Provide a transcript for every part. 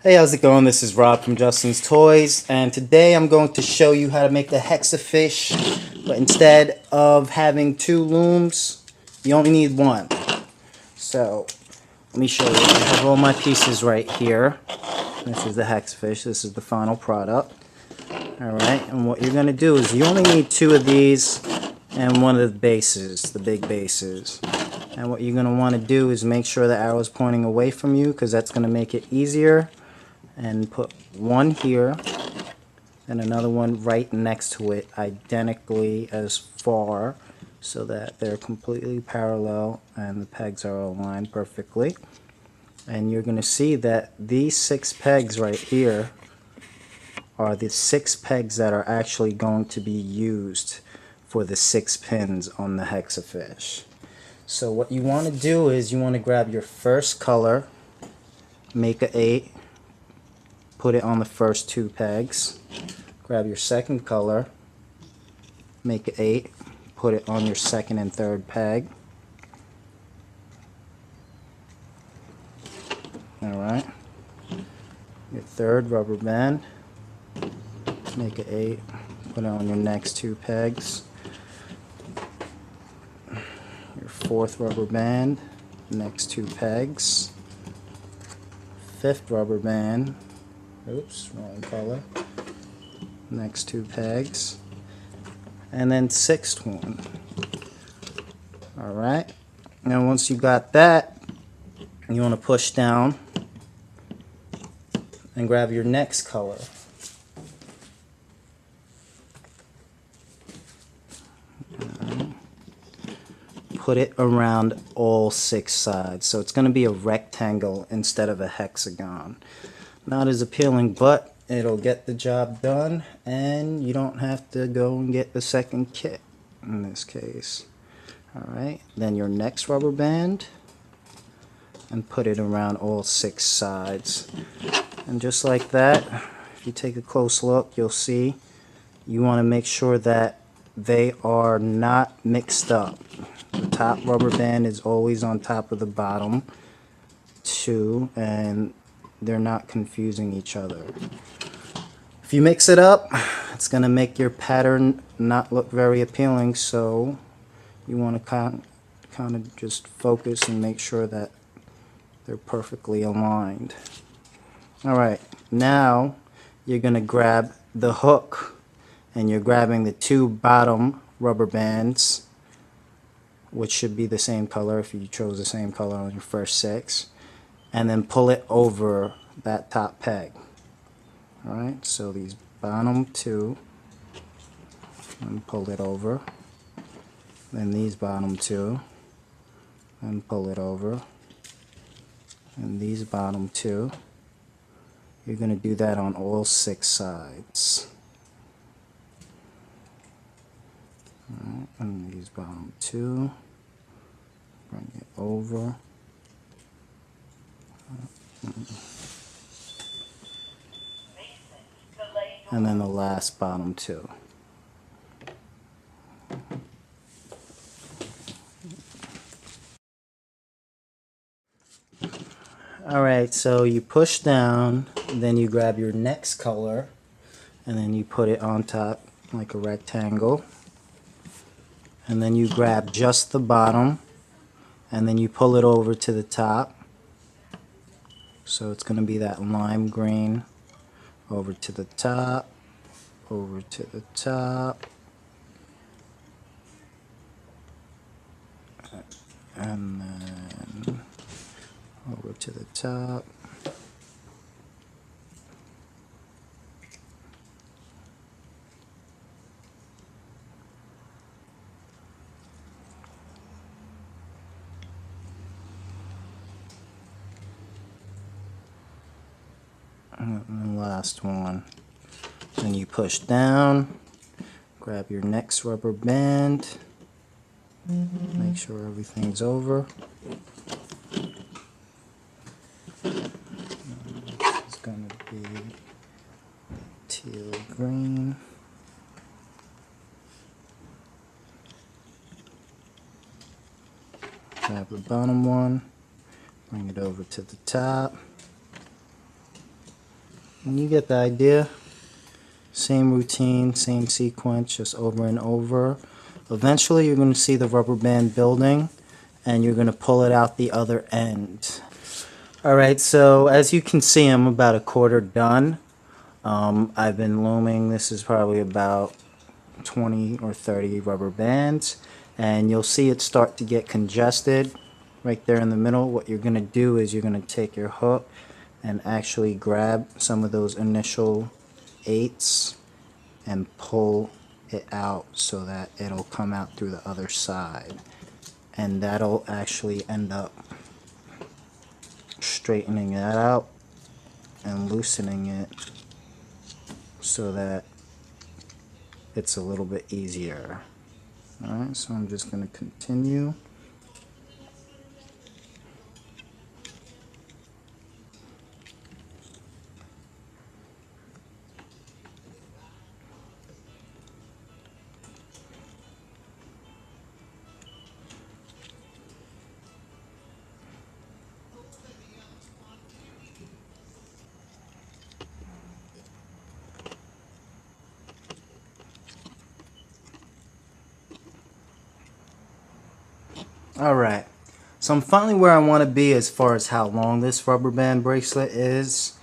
Hey, how's it going? This is Rob from Justin's Toys, and today I'm going to show you how to make the Hexafish, but instead of having two looms, you only need one. So, let me show you. I have all my pieces right here. This is the Hexafish. This is the final product. Alright, and what you're going to do is you only need two of these and one of the bases, the big bases. And what you're going to want to do is make sure the arrow is pointing away from you, because that's going to make it easier. And put one here and another one right next to it, identically as far, so that they're completely parallel and the pegs are aligned perfectly. And you're going to see that these 6 pegs right here are the 6 pegs that are actually going to be used for the 6 pins on the Hexafish. So what you want to do is you want to grab your first color, make a 8, put it on the first 2 pegs. Grab your second color, make an 8, put it on your second and third peg. Alright. Your third rubber band, make an 8, put it on your next 2 pegs. Your fourth rubber band, next 2 pegs. Fifth rubber band, oops, wrong color, next 2 pegs, and then sixth one. Alright, now once you got that, you want to push down and grab your next color. Put it around all 6 sides, so it's going to be a rectangle instead of a hexagon. Not as appealing, but it'll get the job done, and you don't have to go and get the second kit in this case. Alright, then your next rubber band, and put it around all 6 sides. And just like that, if you take a close look, you'll see you want to make sure that they are not mixed up. The top rubber band is always on top of the bottom 2, and they're not confusing each other. If you mix it up, it's going to make your pattern not look very appealing, so you want to kind of just focus and make sure that they're perfectly aligned. Alright, now you're going to grab the hook, and you're grabbing the 2 bottom rubber bands, which should be the same color if you chose the same color on your first 6, and then pull it over that top peg. Alright, so these bottom 2, and pull it over, then these bottom 2, and pull it over, and these bottom 2. You're going to do that on all 6 sides. Alright, and these bottom 2, bring it over, and then the last bottom 2. Alright, so you push down, then you grab your next color, and then you put it on top like a rectangle. And then you grab just the bottom, and then you pull it over to the top. So it's going to be that lime green, over to the top, over to the top, and then over to the top. And the last one. Then you push down, grab your next rubber band, make sure everything's over. It's going to be teal green. Grab the bottom one, bring it over to the top. And you get the idea. Same routine, same sequence, just over and over. Eventually you're going to see the rubber band building, and you're going to pull it out the other end. Alright, so as you can see, I'm about a quarter done. I've been looming. This is probably about 20 or 30 rubber bands, and you'll see it start to get congested right there in the middle. What you're going to do is you're going to take your hook and actually grab some of those initial 8s and pull it out so that it'll come out through the other side, and that'll actually end up straightening that out and loosening it so that it's a little bit easier. Alright, so I'm just going to continue. Alright, so I'm finally where I want to be as far as how long this rubber band bracelet is.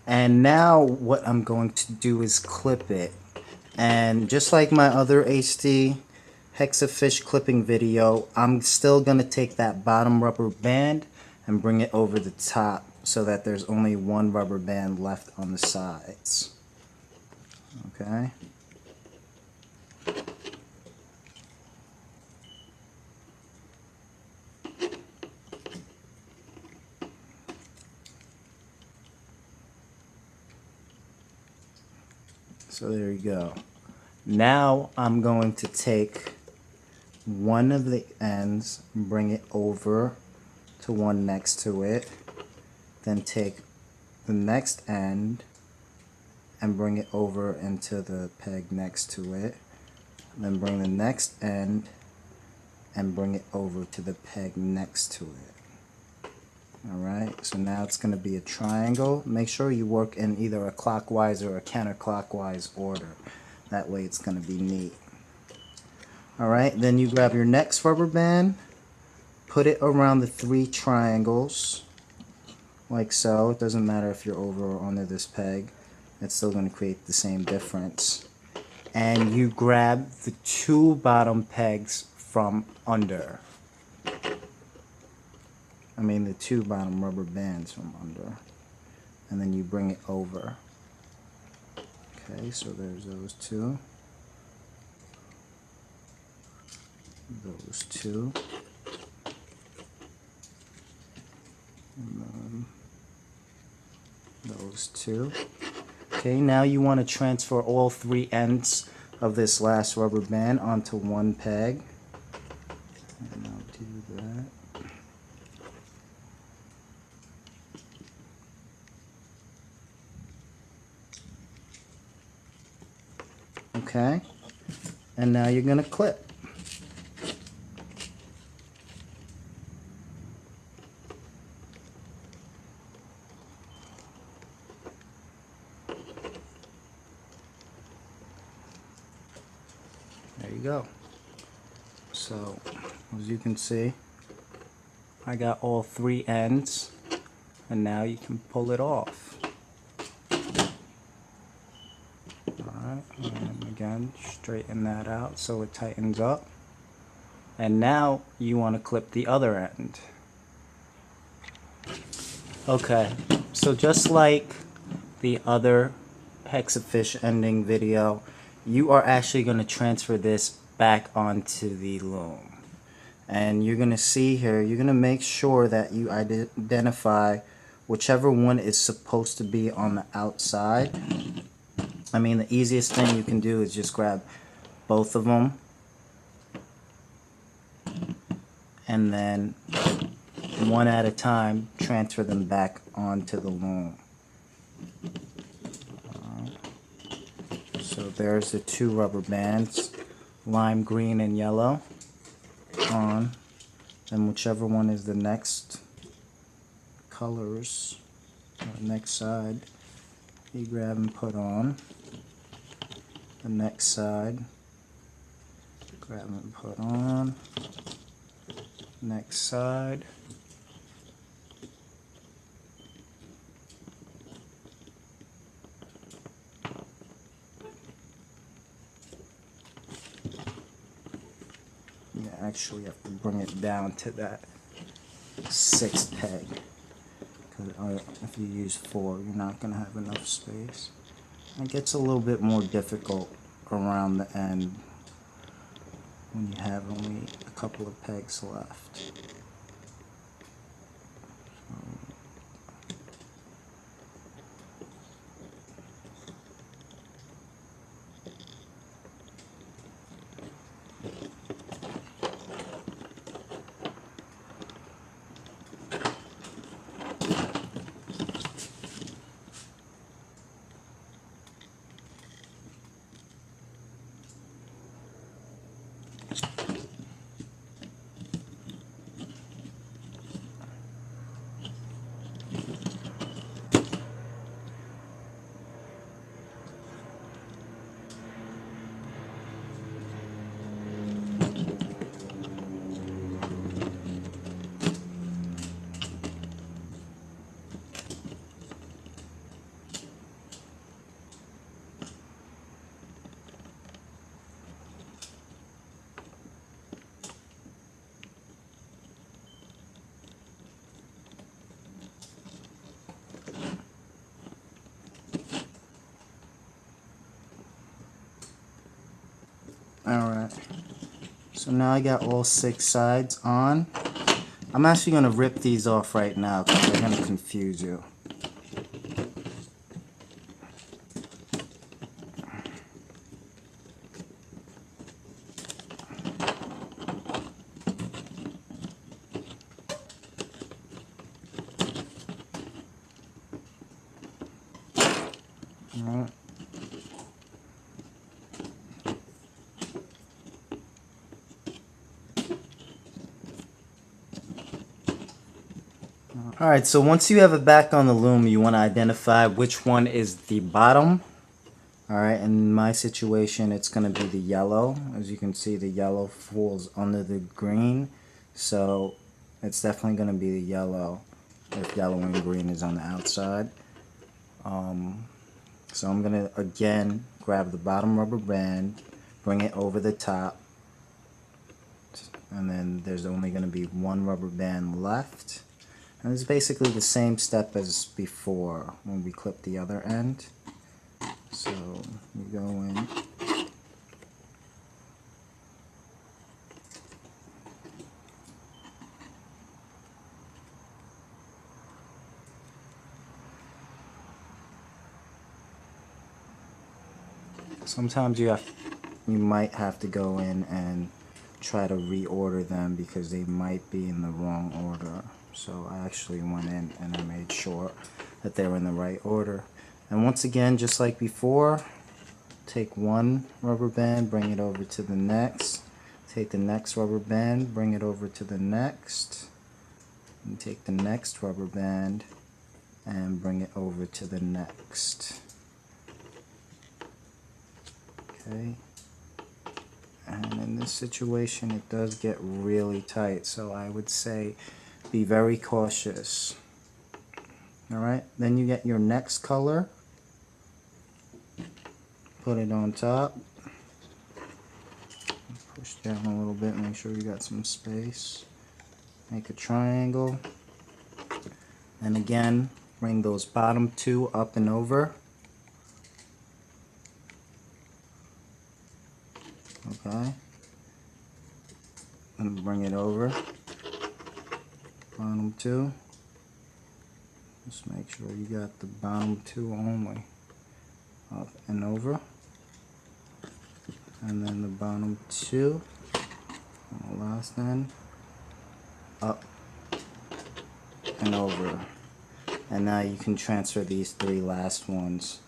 And now what I'm going to do is clip it. And just like my other HD Hexafish clipping video, I'm still going to take that bottom rubber band and bring it over the top so that there's only one rubber band left on the sides. Okay. So there you go. Now I'm going to take one of the ends, bring it over to one next to it, then take the next end and bring it over into the peg next to it, then bring the next end and bring it over to the peg next to it. Alright, so now it's going to be a triangle. Make sure you work in either a clockwise or a counterclockwise order. That way it's going to be neat. Alright, then you grab your next rubber band, put it around the 3 triangles, like so. It doesn't matter if you're over or under this peg. It's still going to create the same difference. And you grab the 2 bottom pegs from under. The 2 bottom rubber bands from under, and then you bring it over. Okay, so there's those 2, those 2, and then those 2. Okay, now you want to transfer all 3 ends of this last rubber band onto one peg, and I'll do that. Okay, and now you're going to clip. There you go. So, as you can see, I got all 3 ends, and now you can pull it off. Alright, and again, straighten that out so it tightens up. And now you want to clip the other end. Okay, so just like the other Hexafish ending video, you are actually going to transfer this back onto the loom. And you're going to see here, you're going to make sure that you identify whichever one is supposed to be on the outside. The easiest thing you can do is just grab both of them and then one at a time transfer them back onto the loom. So there's the 2 rubber bands, lime green and yellow on, and whichever one is the next colors, or next side, you grab and put on. The next side, grab and put on. Next side. You actually have to bring it down to that 6th peg. Because if you use 4, you're not going to have enough space. It gets a little bit more difficult around the end when you have only a couple of pegs left. Alright, so now I got all 6 sides on. I'm actually going to rip these off right now because they're going to confuse you. Alright. Alright, so once you have it back on the loom, you want to identify which one is the bottom. Alright, in my situation, it's going to be the yellow. As you can see, the yellow falls under the green. So it's definitely going to be the yellow if yellow and green is on the outside. So I'm going to, again, grab the bottom rubber band, bring it over the top. And then there's only going to be one rubber band left. And it's basically the same step as before when we clip the other end. So you go in. Sometimes you might have to go in and try to reorder them because they might be in the wrong order. So I actually went in and I made sure that they were in the right order. And once again, just like before, take one rubber band, bring it over to the next. Take the next rubber band, bring it over to the next. And take the next rubber band and bring it over to the next. Okay. And in this situation, it does get really tight, so I would say be very cautious. Alright, then you get your next color, put it on top, push down a little bit, make sure you got some space, make a triangle, and again, bring those bottom 2 up and over. Okay, and bring it over, bottom 2, just make sure you got the bottom 2 only, up and over, and then the bottom 2 on the last end, up and over. And now you can transfer these 3 last ones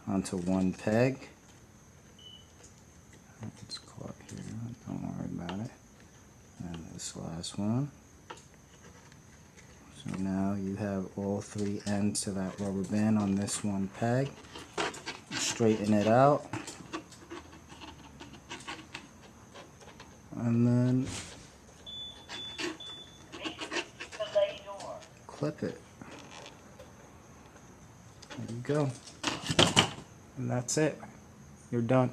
onto one peg. It's caught here, don't worry about it. And this last one. So now you have all 3 ends to that rubber band on this one peg. Straighten it out. And then clip it. There you go. And that's it. You're done.